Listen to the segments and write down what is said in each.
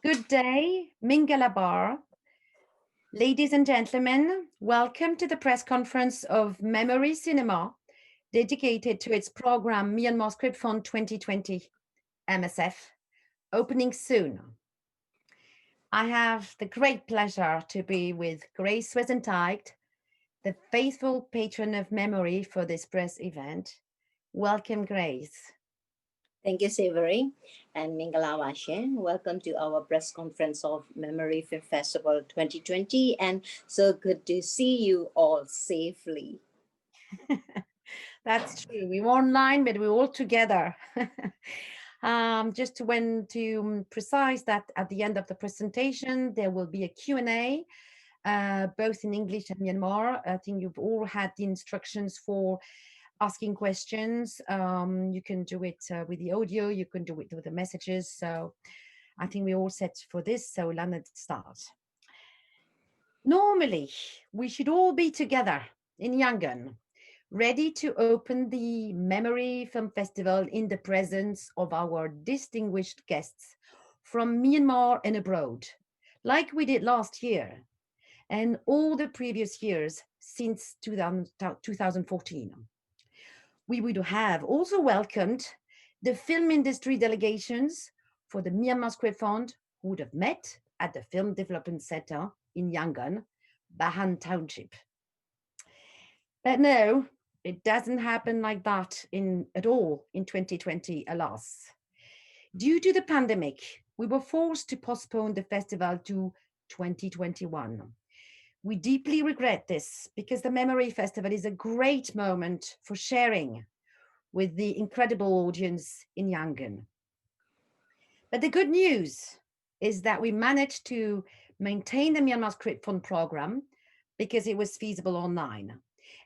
Good day, Mingalabar. Ladies and gentlemen, welcome to the press conference of Memory Cinema, dedicated to its program Myanmar Script Fund 2020, MSF, opening soon. I have the great pleasure to be with Grace Wesentide, the faithful patron of memory for this press event. Welcome, Grace. Thank you, Savory and Mingala Washe. Welcome to our press conference of Memory Film Festival 2020. And so good to see you all safely. That's true. We were online, but we were all together. Just to precise that at the end of the presentation, there will be a Q&A, both in English and Myanmar. I think you've all had the instructions for asking questions. You can do it with the audio, you can do it with the messages. So I think we're all set for this. So let's start. Normally, we should all be together in Yangon, ready to open the Memory Film Festival in the presence of our distinguished guests from Myanmar and abroad, like we did last year and all the previous years since 2014. We would have also welcomed the film industry delegations for the Myanmar Script Fund, who would have met at the Film Development Center in Yangon, Bahan Township. But no, it doesn't happen like that at all in 2020, alas. Due to the pandemic, we were forced to postpone the festival to 2021. We deeply regret this because the Memory Festival is a great moment for sharing with the incredible audience in Yangon. But the good news is that we managed to maintain the Myanmar Script Fund program because it was feasible online.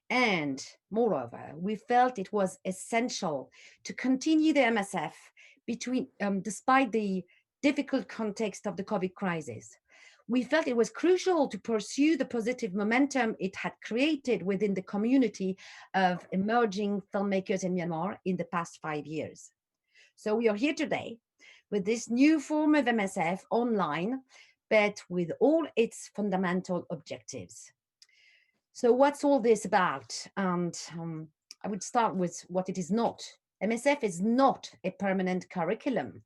And moreover, we felt it was essential to continue the MSF despite the difficult context of the COVID crisis. We felt it was crucial to pursue the positive momentum it had created within the community of emerging filmmakers in Myanmar in the past 5 years. So we are here today with this new form of MSF online, but with all its fundamental objectives. So what's all this about? And I would start with what it is not. MSF is not a permanent curriculum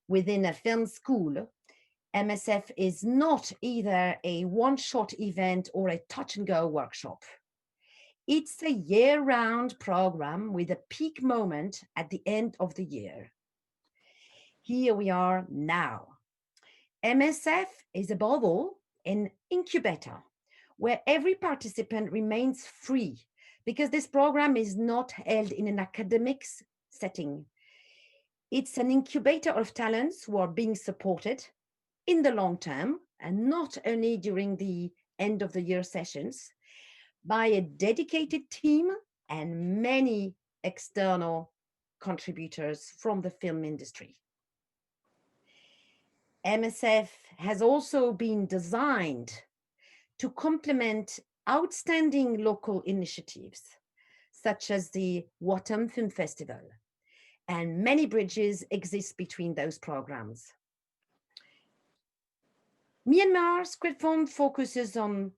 within a film school. MSF is not either a one-shot event or a touch-and-go workshop. It's a year-round program with a peak moment at the end of the year. Here we are now. MSF is above all an incubator where every participant remains free because this program is not held in an academic setting. It's an incubator of talents who are being supported in the long term and not only during the end of the year sessions by a dedicated team and many external contributors from the film industry. MSF has also been designed to complement outstanding local initiatives, such as the Watam Film Festival, and many bridges exist between those programs. Myanmar Script Fund focuses on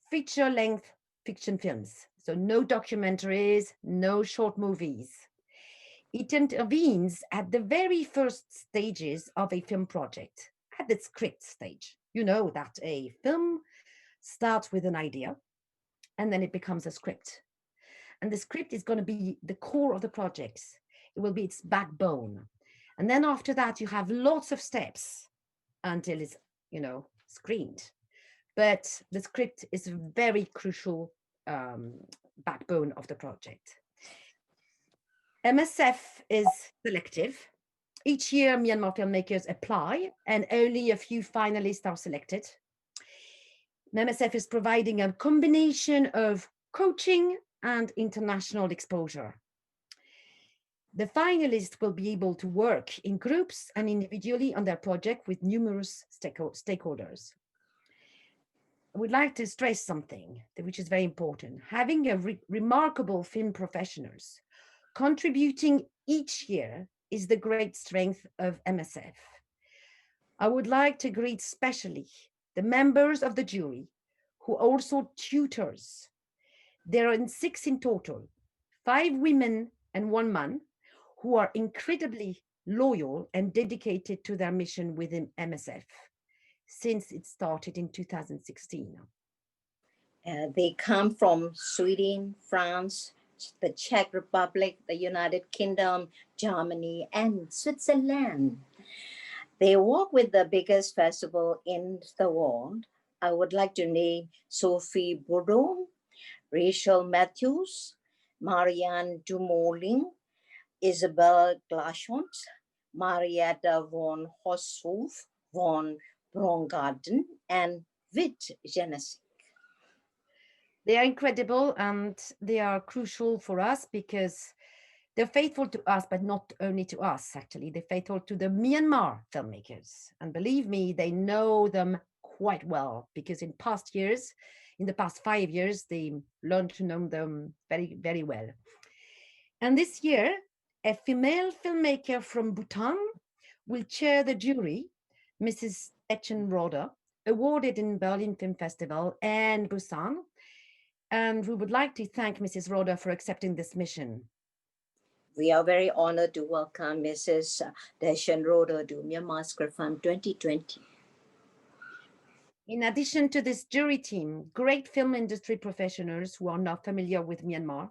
feature-length fiction films, so no documentaries, no short movies. It intervenes at the very first stages of a film project, at the script stage. You know that a film starts with an idea and then it becomes a script. And the script is going to be the core of the project. It will be its backbone. And then after that, you have lots of steps until it's, screened. But the script is a very crucial backbone of the project. MSF is selective. Each year, Myanmar filmmakers apply and only a few finalists are selected. MSF is providing a combination of coaching and international exposure. The finalists will be able to work in groups and individually on their project with numerous stakeholders. I would like to stress something which is very important. Having a remarkable film professionals contributing each year is the great strength of MSF. I would like to greet specially the members of the jury who are also tutors. There are six in total, five women and one man, who are incredibly loyal and dedicated to their mission within MSF since it started in 2016. They come from Sweden, France, the Czech Republic, the United Kingdom, Germany, and Switzerland. They work with the biggest festival in the world. I would like to name Sophie Bourdon, Rachel Matthews, Marianne Dumoulin, Isabel Glashont, Marietta von Hoshoff, von Brongarten, and Vit Genesik. They are incredible and they are crucial for us because they're faithful to us, but not only to us, actually. They're faithful to the Myanmar filmmakers. And believe me, they know them quite well because in the past 5 years, they learned to know them very, very well. And this year, a female filmmaker from Bhutan will chair the jury, Mrs. Etchen Roder, awarded in Berlin Film Festival and Busan. And we would like to thank Mrs. Roder for accepting this mission. We are very honored to welcome Mrs. Deshan Roder to Myanmar Script Fund 2020. In addition to this jury team, great film industry professionals who are not familiar with Myanmar,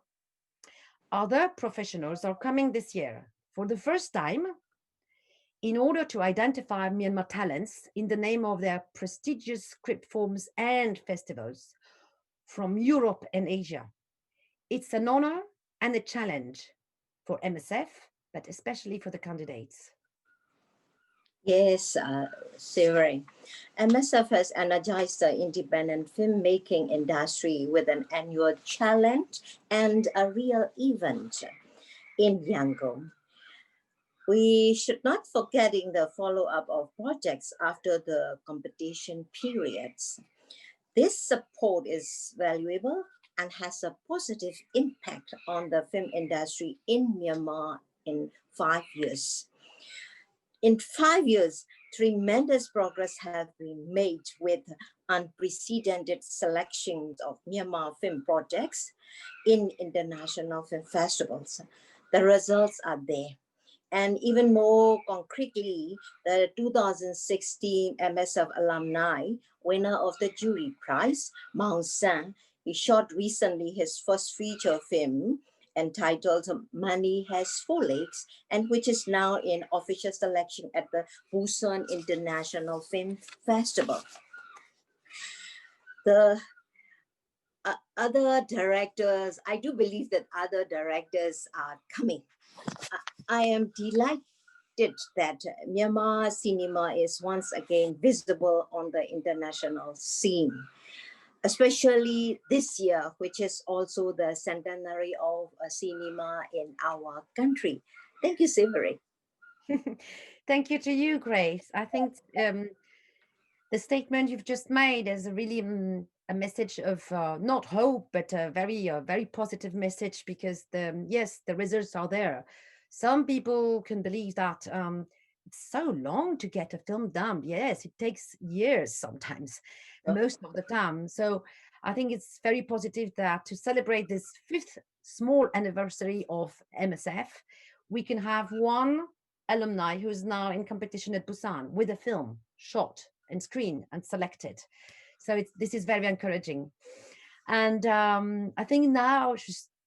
other professionals are coming this year for the first time in order to identify Myanmar talents in the name of their prestigious script forms and festivals from Europe and Asia. It's an honor and a challenge for MSF, but especially for the candidates. Yes, Siveri. MSF has energized the independent filmmaking industry with an annual challenge and a real event in Yangon. We should not forgetting the follow-up of projects after the competition periods. This support is valuable and has a positive impact on the film industry in Myanmar in 5 years. In 5 years, tremendous progress has been made with unprecedented selections of Myanmar film projects in international film festivals. The results are there. And even more concretely, the 2016 MSF alumni winner of the jury prize, Mao San, he shot recently his first feature film entitled Money Has Four Legs, and which is now in official selection at the Busan International Film Festival. The other directors, I do believe that other directors are coming. I am delighted that Myanmar cinema is once again visible on the international scene, especially this year, which is also the centenary of cinema in our country. Thank you, Siveri. Thank you to you, Grace. I think the statement you've just made is a really a message of not hope, but a very positive message because yes, the results are there. Some people can believe that it's so long to get a film done. Yes, it takes years sometimes, most of the time. So I think it's very positive that to celebrate this fifth small anniversary of MSF, we can have one alumni who is now in competition at Busan with a film shot and screen and selected. So this is very encouraging. And I think now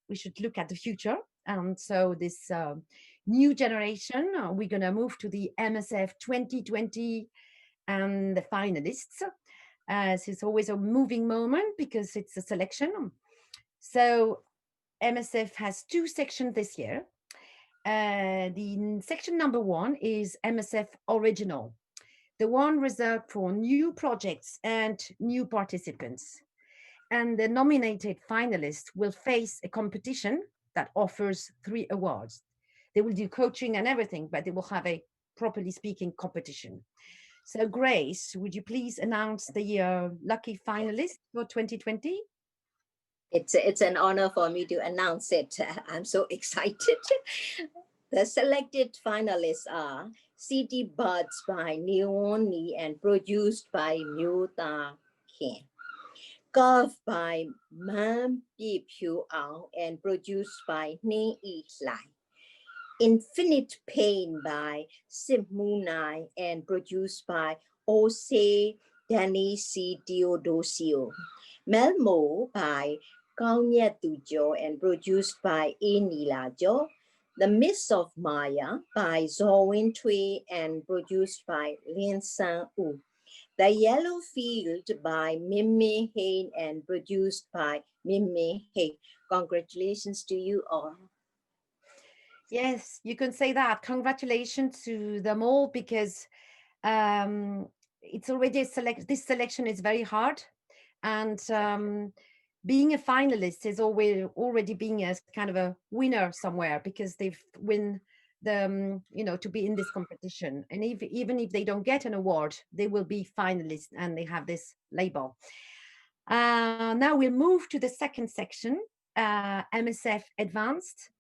we should look at the future. And so this new generation, we're going to move to the MSF 2020 and the finalists. It's always a moving moment because it's a selection. So MSF has two sections this year. The section number one is MSF Original, the one reserved for new projects and new participants. And the nominated finalists will face a competition that offers 3 awards. They will do coaching and everything, but they will have a properly speaking competition. So Grace, would you please announce the lucky finalists for 2020? It's an honor for me to announce it. I'm so excited. The selected finalists are City Buds by Neon Nee and produced by Muta Ken. Curve by Man Pi Phu Ao and produced by Ni Yi Lai. Infinite Pain by Sim Munai and produced by Ose Danny C. Diodosio. Melmo by Cao Nye Tu Jo and produced by E. Nila Jo. The Mists of Maya by Zhou Win Tui and produced by Lin San Wu. The Yellow Field by Mimi Hain and produced by Mimi Hain. Congratulations to you all. Yes, you can say that. Congratulations to them all, because it's already this selection is very hard, and being a finalist is already being a kind of a winner somewhere, because they've win the to be in this competition. And even if they don't get an award, they will be finalists and they have this label. Now we'll move to the second section, MSF Advanced,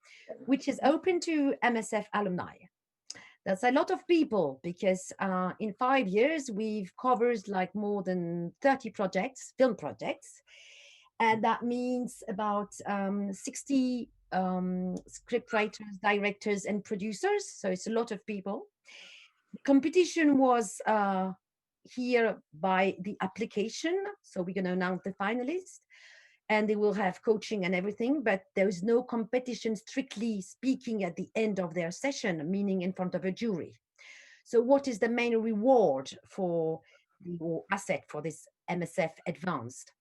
which is open to MSF alumni. That's a lot of people, because in 5 years we've covered like more than 30 projects, film projects, and that means about 60 script writers, directors, and producers. So it's a lot of people. The competition was here by the application. So we're going to announce the finalists, and they will have coaching and everything, but there is no competition strictly speaking at the end of their session, meaning in front of a jury. So what is the main reward for the asset for this MSF Advanced?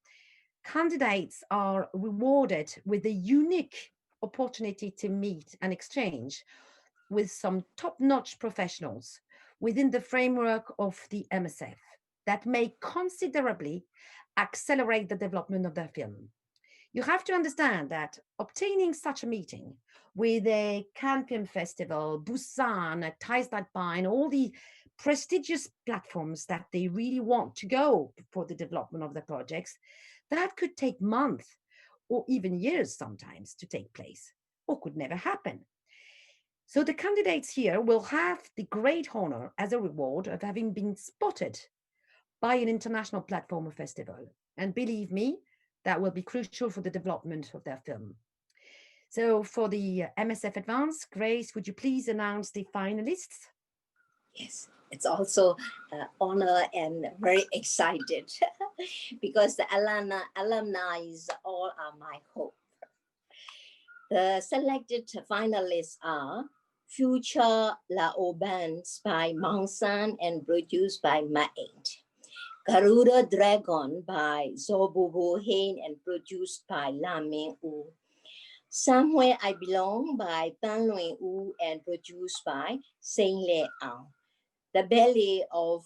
Candidates are rewarded with a unique opportunity to meet and exchange with some top-notch professionals within the framework of the MSF that may considerably accelerate the development of their film. You have to understand that obtaining such a meeting with a Cannes Film Festival, Busan, Thai Pine, all the prestigious platforms that they really want to go for the development of the projects, that could take months or even years sometimes to take place, or could never happen. So the candidates here will have the great honor as a reward of having been spotted by an international platform or festival. And believe me, that will be crucial for the development of their film. So for the MSF Advance, Grace, would you please announce the finalists? Yes, it's also honor and very excited because the alumni all are my hope. The selected finalists are Future Lao Bands by Mount San and produced by Ma8. Garuda Dragon by Zobubu Hain and produced by Lam Ming U. Somewhere I Belong by Tan Luen Wu and produced by Saint Le Ao. The Belly of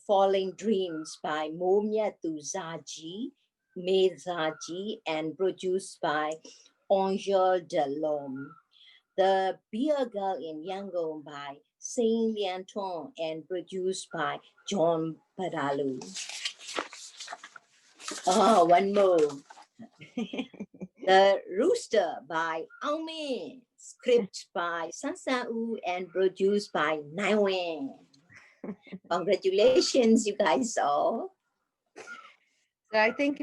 Falling Dreams by Momia Tuzaji, Mezaji, and produced by Angel Delhomme. The Beer Girl in Yangon by Saint Lian Tong and produced by John Padalu. Oh, one more. The Rooster by Ao Min, script by San San Wu and produced by Nai Wen. Congratulations, you guys all. So I think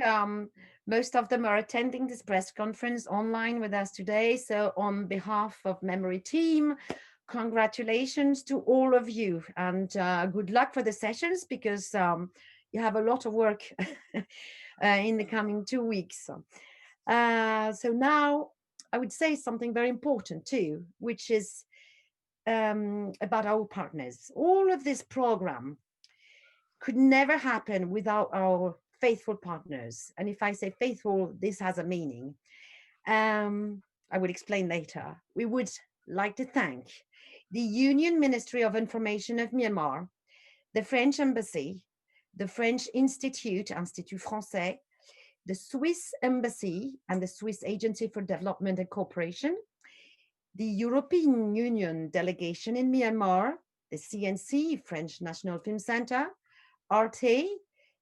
most of them are attending this press conference online with us today. So on behalf of Memory Team, congratulations to all of you, and good luck for the sessions, because you have a lot of work in the coming 2 weeks. So now I would say something very important too, which is about our partners. All of this program could never happen without our faithful partners. And if I say faithful, this has a meaning. I will explain later. We would like to thank the Union Ministry of Information of Myanmar, the French Embassy, the French Institute Français, the Swiss Embassy and the Swiss Agency for Development and Cooperation, the European Union delegation in Myanmar, the CNC, French National Film Center, Arte,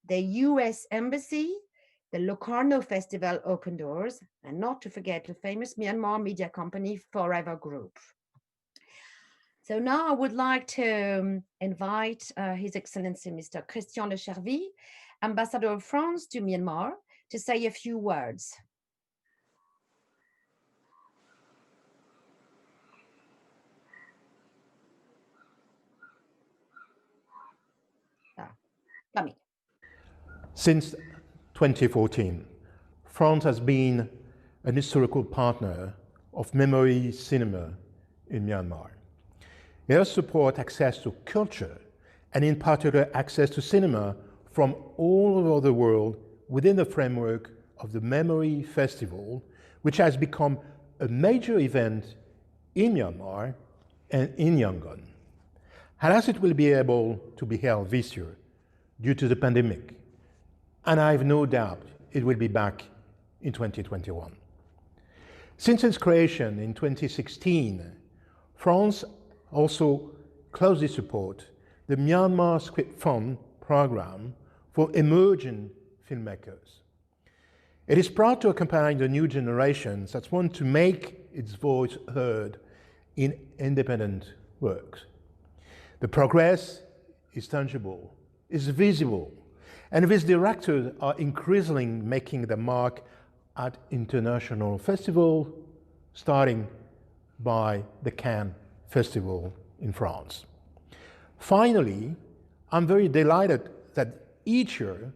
the US Embassy, the Locarno Festival Open Doors, and not to forget the famous Myanmar media company Forever Group. So now I would like to invite His Excellency Mr. Christian Le Chervy, Ambassador of France to Myanmar, to say a few words. Coming. Since 2014, France has been an historical partner of memory cinema in Myanmar. It has supported access to culture, and in particular access to cinema from all over the world within the framework of the Memory Festival, which has become a major event in Myanmar and in Yangon. And as it will be able to be held this year due to the pandemic, and I have no doubt it will be back in 2021. Since its creation in 2016, France also closely supports the Myanmar Script Fund program for emerging filmmakers. It is proud to accompany the new generations that want to make its voice heard in independent works. The progress is tangible, is visible, and these directors are increasingly making the mark at international festivals, starting by the Cannes Festival in France. Finally, I'm very delighted that each year,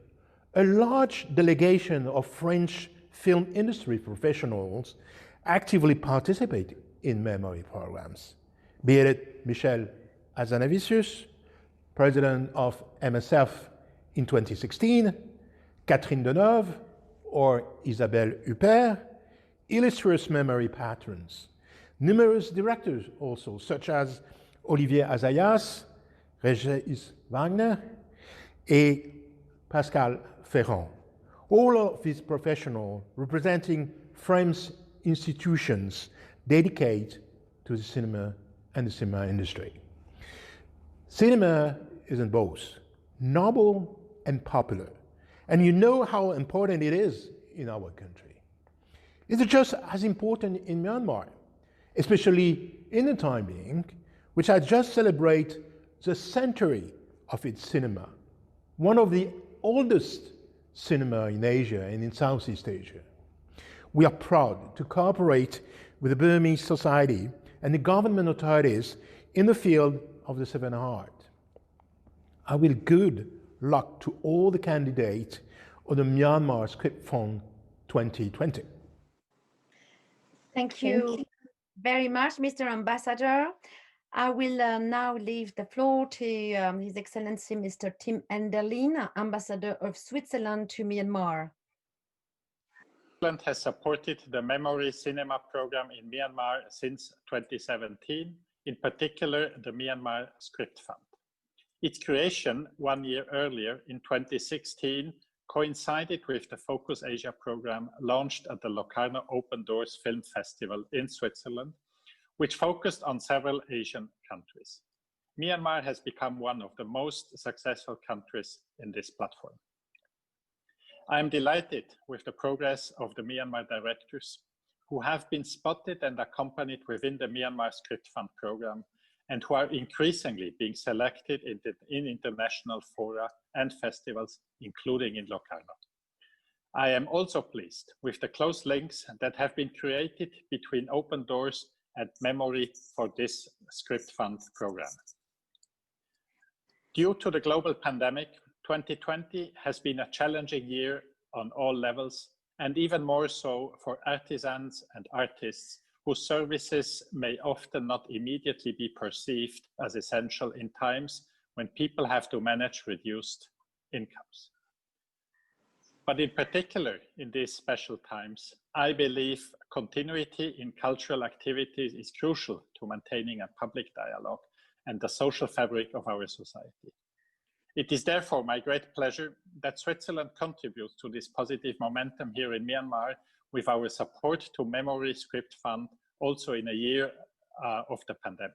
a large delegation of French film industry professionals actively participate in memory programs, be it Michel Hazanavicius, president of MSF in 2016, Catherine Deneuve, or Isabelle Huppert, illustrious memory patrons. Numerous directors also, such as Olivier Azayas, Régis Wagner, and Pascal Ferrand. All of these professionals representing French institutions dedicated to the cinema and the cinema industry. Cinema is in both noble and popular, and you know how important it is in our country. It's just as important in Myanmar, especially in the time being, which has just celebrated the century of its cinema, one of the oldest cinema in Asia and in Southeast Asia. We are proud to cooperate with the Burmese society and the government authorities in the field of the Seven Art. I will good luck to all the candidates on the Myanmar Script Fund 2020. Thank you very much, Mr. Ambassador. I will now leave the floor to His Excellency Mr. Tim Enderlin, Ambassador of Switzerland to Myanmar. Switzerland has supported the Memory Cinema program in Myanmar since 2017, in particular the Myanmar Script Fund. Its creation 1 year earlier in 2016 coincided with the Focus Asia program launched at the Locarno Open Doors Film Festival in Switzerland, which focused on several Asian countries. Myanmar has become one of the most successful countries in this platform. I am delighted with the progress of the Myanmar directors who have been spotted and accompanied within the Myanmar Script Fund program and who are increasingly being selected in international fora and festivals, including in Locarno. I am also pleased with the close links that have been created between Open Doors and Memory for this Script Fund program. Due to the global pandemic, 2020 has been a challenging year on all levels, and even more so for artisans and artists whose services may often not immediately be perceived as essential in times when people have to manage reduced incomes. But in particular, in these special times, I believe continuity in cultural activities is crucial to maintaining a public dialogue and the social fabric of our society. It is therefore my great pleasure that Switzerland contributes to this positive momentum here in Myanmar with our support to Memory Script Fund also in a year of the pandemic.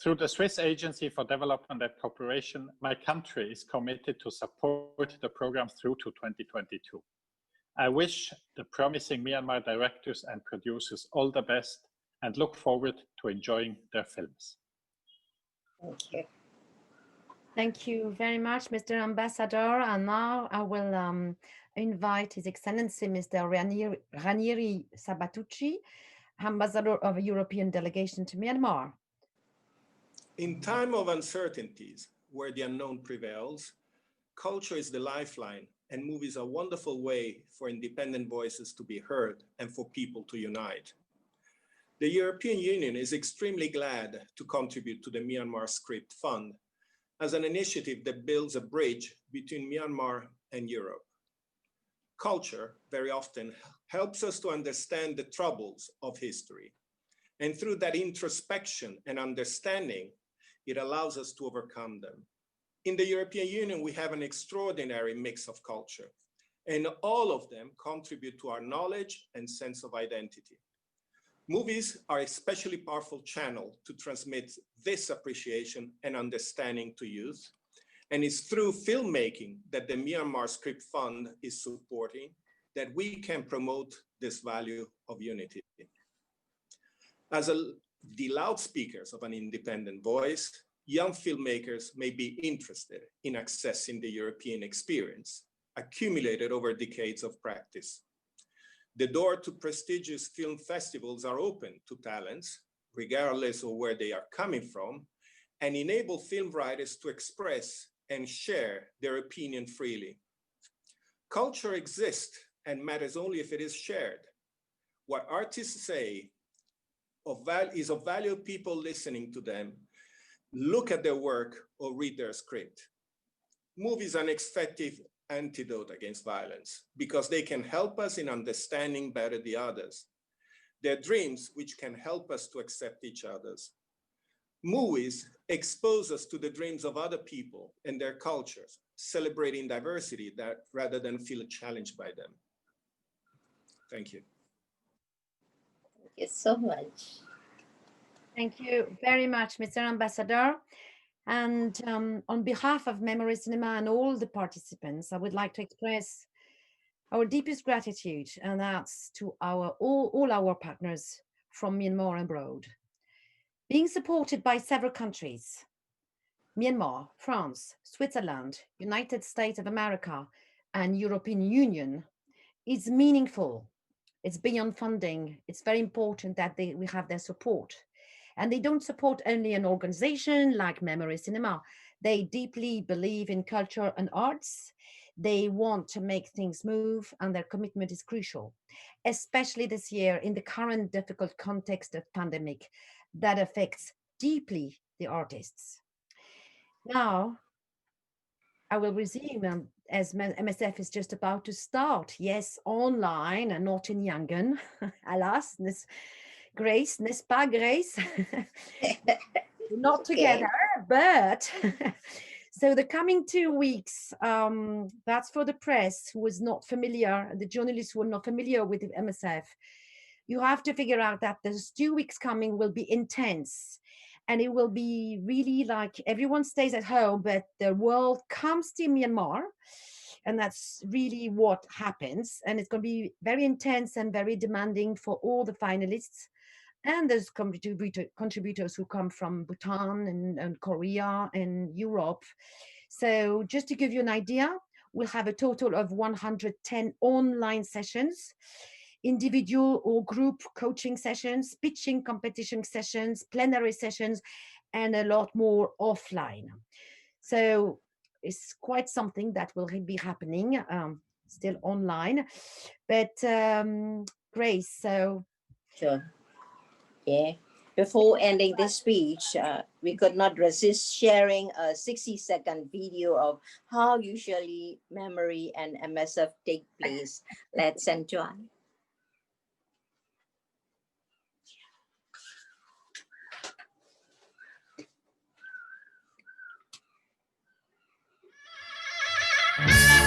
Through the Swiss Agency for Development and Cooperation, my country is committed to support the program through to 2022. I wish the promising Myanmar directors and producers all the best and look forward to enjoying their films. Thank you. Thank you very much, Mr. Ambassador. And now I will invite His Excellency Mr. Ranieri Sabatucci, Ambassador of a European Delegation to Myanmar. In time of uncertainties, where the unknown prevails, culture is the lifeline, and movies are a wonderful way for independent voices to be heard and for people to unite. The European Union is extremely glad to contribute to the Myanmar Script Fund as an initiative that builds a bridge between Myanmar and Europe. Culture very often helps us to understand the troubles of history. And through that introspection and understanding, it allows us to overcome them. In the European Union, we have an extraordinary mix of culture, and all of them contribute to our knowledge and sense of identity. Movies are a especially powerful channel to transmit this appreciation and understanding to youth. And it's through filmmaking that the Myanmar Script Fund is supporting that we can promote this value of unity. As the loudspeakers of an independent voice, young filmmakers may be interested in accessing the European experience accumulated over decades of practice. The door to prestigious film festivals are open to talents, regardless of where they are coming from, and enable film writers to express and share their opinion freely. Culture exists and matters only if it is shared. What artists say is of value to people listening to them, look at their work or read their script. Movies are an effective antidote against violence because they can help us in understanding better the others. They're dreams which can help us to accept each other's. Movies expose us to the dreams of other people and their cultures, celebrating diversity rather than feel challenged by them. Thank you. Thank you so much. Thank you very much, Mr. Ambassador. And on behalf of Memory Cinema and all the participants, I would like to express our deepest gratitude, and that's to all our partners from Myanmar and abroad. Being supported by several countries, Myanmar, France, Switzerland, United States of America, and European Union, is meaningful. It's beyond funding. It's very important that we have their support. And they don't support only an organization like Memory Cinema. They deeply believe in culture and arts. They want to make things move, and their commitment is crucial, especially this year in the current difficult context of pandemic that affects deeply the artists. Now, I will resume as MSF is just about to start. Yes, online and not in Yangon, alas. Grace, n'est-ce pas, Grace? Not together, but so the coming 2 weeks, that's for the press who was not familiar, the journalists who are not familiar with the MSF. You have to figure out that those 2 weeks coming will be intense, and it will be really like everyone stays at home, but the world comes to Myanmar. And that's really what happens. And it's going to be very intense and very demanding for all the finalists. And there's contributors who come from Bhutan and Korea and Europe. So just to give you an idea, we'll have a total of 110 online sessions, individual or group coaching sessions, pitching competition sessions, plenary sessions, and a lot more offline. So it's quite something that will be happening still online. But Grace, so. Sure. Yeah. Before ending this speech, we could not resist sharing a 60-second video of how usually Memory and MSF take place. Let's enjoy. Yeah.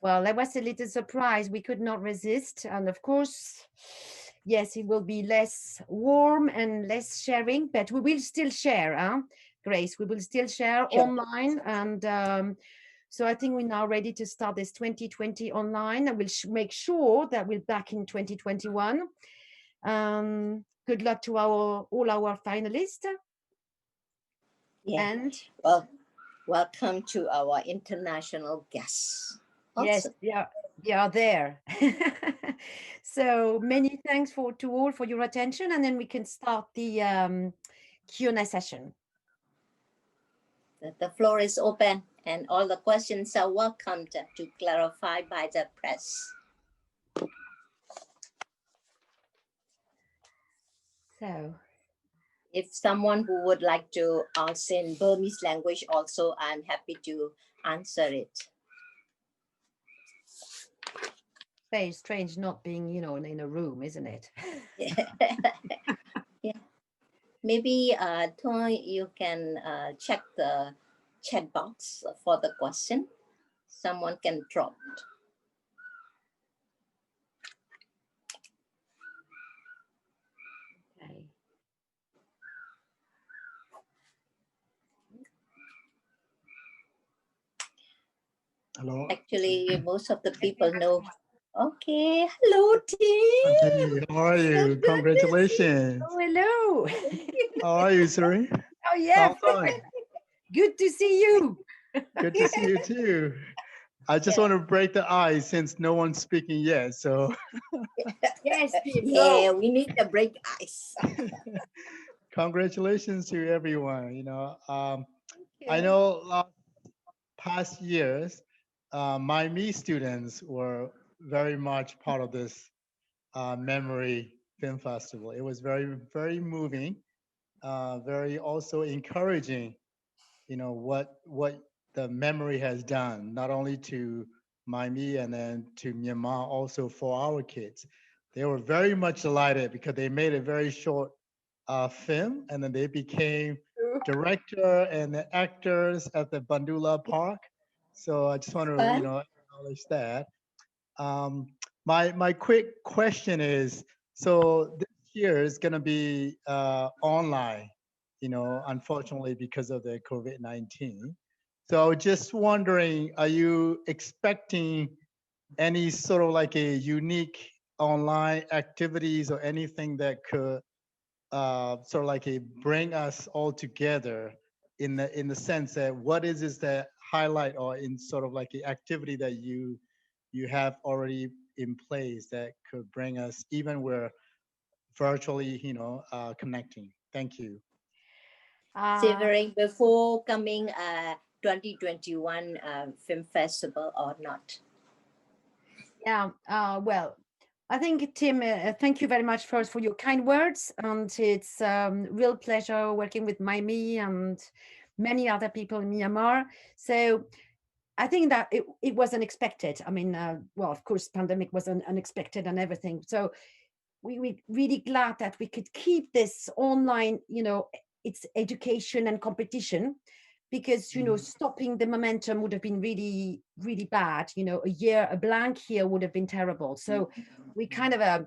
Well, that was a little surprise. We could not resist. And of course, yes, it will be less warm and less sharing, but we will still share, huh? Grace, we will still share Sure. online. And so I think we're now ready to start this 2020 online, and we'll make sure that we're back in 2021. Good luck to all our finalists. Yeah. And Well, welcome to our international guests. yes, Also. we are there. So many thanks to all for your attention, and then we can start the Q&A session. The floor is open and all the questions are welcomed to clarify by the press. So If someone who would like to ask in Burmese language also, I'm happy to answer it. very strange not being, in a room, isn't it? Yeah. Maybe Toy, you can check the chat box for the question. Someone can drop. Okay. Hello. Actually, most of the people know. Okay, hello team. Hey, how are you? Congratulations. Oh, hello. How are you, sir? Oh, yeah. Long time. Good to see you. Good to see you too. I just want to break the ice since no one's speaking yet. So Yes, Tim, Yeah, go. we need to break ice. congratulations to everyone. I Yeah. know past years, my me students were very much part of this memory film festival. It was very, very moving, very also encouraging. What the memory has done, not only to Miami and then to Myanmar, also for our kids. They were very much delighted because they made a very short film, and then they became director and the actors at the Bandula Park. So I just want to, Fun. acknowledge that. My quick question is, so this year is going to be online, unfortunately because of the COVID-19. So just wondering, are you expecting any sort of like a unique online activities or anything that could sort of like a bring us all together in the sense that what is the highlight or in sort of like the activity that you have already in place that could bring us even we're virtually connecting. Thank you. Severing before coming 2021 film festival or not? Yeah, well, I think, Tim, thank you very much first for your kind words. And it's real pleasure working with Maimi and many other people in Myanmar. So I think that it was unexpected. I mean, well, of course, pandemic was unexpected and everything. So we really glad that we could keep this online, it's education and competition, because stopping the momentum would have been really, really bad. A blank year would have been terrible. So we kind of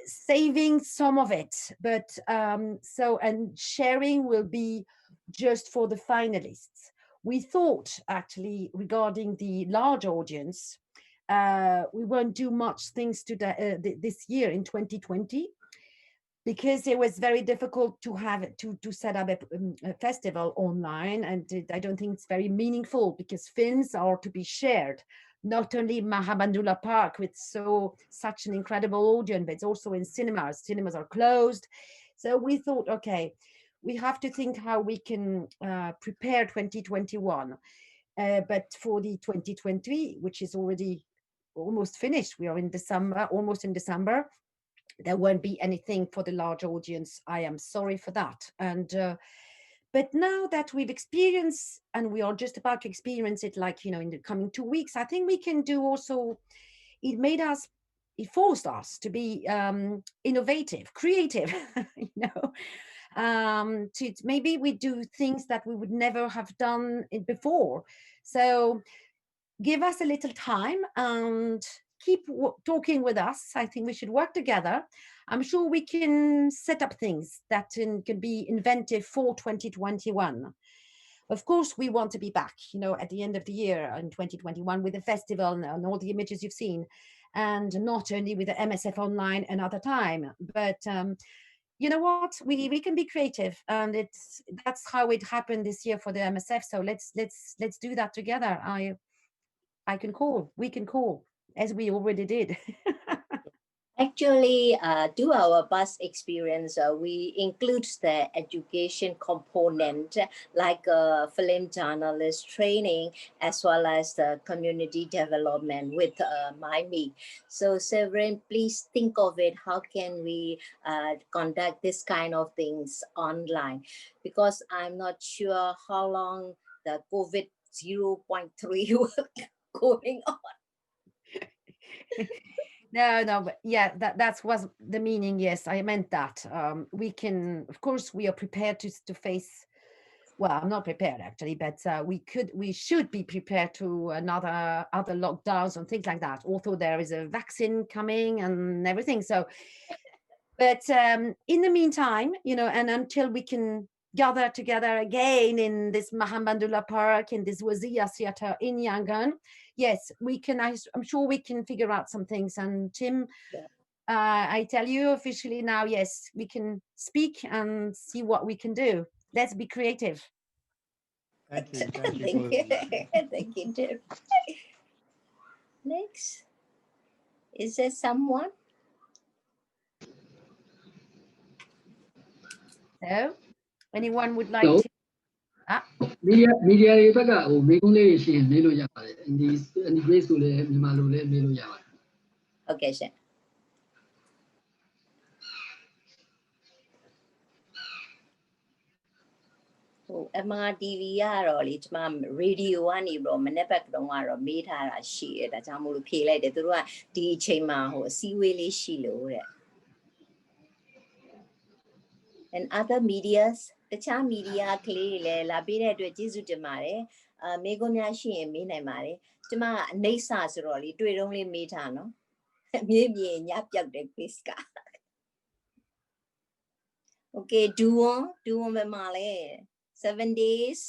saving some of it, but and sharing will be just for the finalists. We thought actually regarding the large audience, we won't do much things this year in 2020, because it was very difficult to have to set up a festival online, and I don't think it's very meaningful, because films are to be shared, not only Mahabandula Park with such an incredible audience, but it's also in cinemas. Cinemas are closed. So we thought, okay, we have to think how we can prepare 2021. But for the 2020, which is already almost finished, we are in December, almost in December, there won't be anything for the large audience. I am sorry for that. And but now that we've experienced, and we are just about to experience it, like in the coming 2 weeks, I think we can do also. It forced us to be innovative, creative, to maybe we do things that we would never have done before. So give us a little time and keep talking with us. I think we should work together. I'm sure we can set up things that can be inventive for 2021. Of course, we want to be back, at the end of the year in 2021 with the festival and all the images you've seen, and not only with the MSF online another time, but you know what, we can be creative, and that's how it happened this year for the MSF. So let's do that together. We can call, as we already did. Actually, to our past experience, we include the education component, like film journalist training, as well as the community development with MyMe. So Severin, please think of it. How can we conduct this kind of things online? Because I'm not sure how long the COVID 0.3 will going on. No, but yeah, that was the meaning. Yes, I meant that. We can, of course, we are prepared to face. Well, I'm not prepared actually, but we should be prepared to other lockdowns and things like that. Although there is a vaccine coming and everything. So, but in the meantime, and until we can gather together again in this Mahamandula Park, in this Wazia Theatre in Yangon, yes, we can. I'm sure we can figure out some things. And Tim, I tell you officially now, yes, we can speak and see what we can do. Let's be creative. Thank you. Thank you. Thank you, Tim. Next, is there someone? So, anyone would like to? Media တွေဘက်ကမေးခွန်းလေးတွေရှိရင်မေးလို့ရပါတယ်။ဒီ Grace ကိုလည်းမြန်မာလိုလည်းမေးလို့ရပါတယ်။ Okay, sure. MRTV ကတော့လေကျွန်မရေဒီယိုကနေပြီးတော့မနေ့ဘက်တုန်းကတော့မေးထားတာရှိတယ်ဒါကြောင့်မို့လို့ဖြေလိုက်တယ်သူတို့ကဒီအချိန်မှာအစည်းအဝေးလေးရှိလို့တဲ့ and other medias တခြား media ကလေးတွေလည်းလာပေးတဲ့အတွက်ကျေးဇူးတင်ပါတယ်မေးခွန်းများရှိရင်မေးနိုင်ပါတယ်ကျွန်မအနေဆာဆိုတော့လေတွေ့တုံးလေးမေးထားနော်မြေမြေညပြောက်တဲ့ quiz က Okay, do on ပဲမှာလဲ7 days.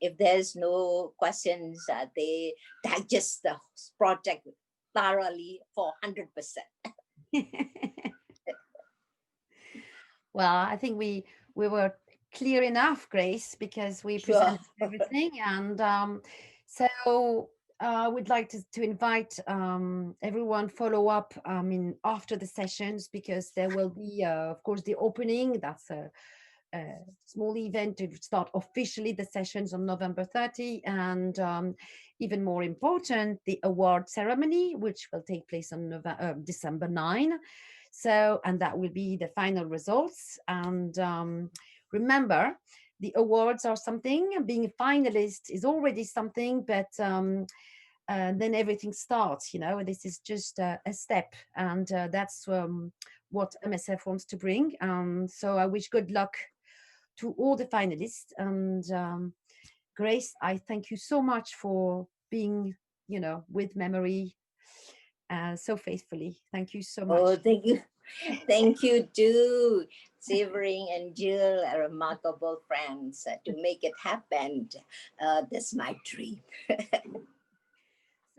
If there's no questions, they digest the project thoroughly for 100%. Well, I think we were clear enough, Grace, because we presented everything, and so I would like to invite everyone follow up after the sessions, because there will be of course the opening. That's a small event to start officially the sessions on November 30, and even more important, the award ceremony, which will take place on December 9. So, and that will be the final results. And remember, the awards are something, being a finalist is already something, but then everything starts, this is just a step, and that's what MSF wants to bring. So I wish good luck to all the finalists, and Grace, I thank you so much for being, with Memory so faithfully. Thank you so much. Oh, thank you. Thank you too. Severin and Jill are remarkable friends to make it happen. That's my dream.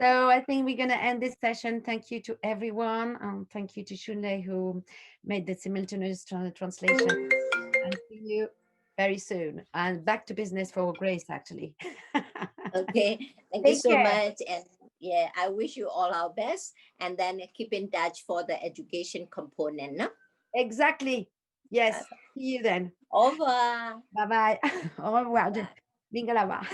So I think we're going to end this session. Thank you to everyone. Thank you to Shunle who made the simultaneous translation. And see you very soon. And back to business for Grace, actually. Okay. Thank you so much. And yeah, I wish you all our best. And then keep in touch for the education component. No? Exactly. Yes. See you then. Au revoir. Bye-bye. Au revoir. Vinga là-bas.